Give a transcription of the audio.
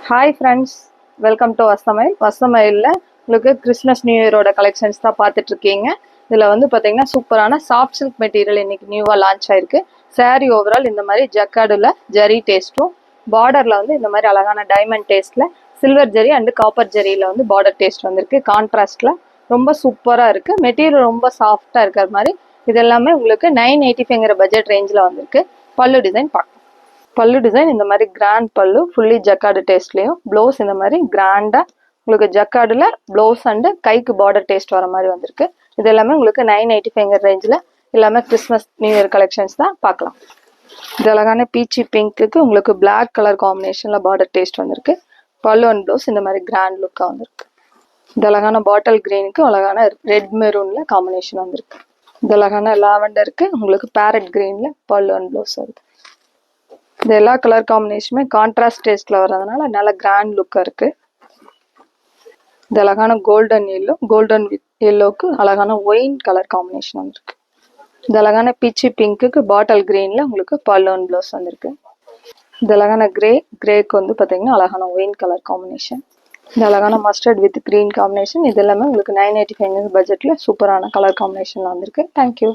Hi friends, welcome to வசமைல். வசமைலில் உங்களுக்கு கிறிஸ்மஸ் நியூ இயரோட கலெக்ஷன்ஸ் தான் பார்த்துட்ருக்கீங்க. இதில் வந்து பார்த்தீங்கன்னா சூப்பரான சாஃப்ட் சில்க் மெட்டீரியல் இன்றைக்கி நியூவாக லான்ச் ஆயிருக்கு. சாரீ ஓவரால் இந்த மாதிரி ஜக்கார்டில் ஜரி டேஸ்ட்டும், பார்டரில் வந்து இந்த மாதிரி அழகான டைமண்ட் டேஸ்ட்டில் சில்வர் ஜரி அண்டு காப்பர் ஜரியில் வந்து பார்டர் டேஸ்ட் வந்திருக்கு. கான்ட்ராஸ்டில் ரொம்ப சூப்பராக இருக்குது. மெட்டீரியல் ரொம்ப சாஃப்டாக இருக்கிற மாதிரி இது எல்லாமே உங்களுக்கு 985 பட்ஜெட் ரேஞ்சில் வந்திருக்கு. பல்லு டிசைன் பார்க்கலாம். பல்லு டிசைன் இந்த மாதிரி கிராண்ட் பல்லு, ஃபுல்லி ஜக்கார்டு டேஸ்ட்லையும், ப்ளவுஸ் இந்த மாதிரி கிராண்டாக உங்களுக்கு ஜக்கார்டில் ப்ளவுஸ் அண்டு கைக்கு பார்டர் டேஸ்ட் வர மாதிரி வந்திருக்கு. இது எல்லாமே உங்களுக்கு 985 ரேஞ்சில் எல்லாமே கிறிஸ்மஸ் நியூ இயர் கலெக்ஷன்ஸ் தான் பார்க்கலாம். இது அழகான பீச்சி பிங்க்குக்கு உங்களுக்கு பிளாக் கலர் காம்பினேஷனில் பார்டர் டேஸ்ட் வந்திருக்கு. பல்லு அண்ட் ப்ளவுஸ் இந்த மாதிரி கிராண்ட் லுக்காக வந்திருக்கு. இது அழகான பாட்டில் கிரீனுக்கு அழகான ரெட் மெரூனில் காம்பினேஷன் வந்திருக்கு. இது அழகான லாவெண்டருக்கு உங்களுக்கு பேரட் கிரீனில் பல்லு அண்ட் ப்ளவுஸ் வருது. இந்த எல்லா கலர் காம்பினேஷனுமே கான்ட்ராஸ்ட் டேஸ்ட்ல வர்றதுனால நல்ல கிராண்ட் லுக்காக இருக்கு. இது அழகான கோல்டன் எல்லோ, கோல்டன் வித் எல்லோக்கு அழகான ஒயின் கலர் காம்பினேஷன் வந்திருக்கு. இது அழகான பீச்சி பிங்க்குக்கு பாட்டில் கிரீன்ல உங்களுக்கு பல்லூன் ப்ளவுஸ் வந்திருக்கு. இது அழகான கிரேக்கு வந்து பார்த்தீங்கன்னா அழகான ஒயின் கலர் காம்பினேஷன். இந்த அழகான மஸ்டர்ட் வித் கிரீன் காம்பினேஷன். இது எல்லாமே உங்களுக்கு 985 பட்ஜெட்ல சூப்பரான கலர் காம்பினேஷன் வந்திருக்கு. தேங்க்யூ.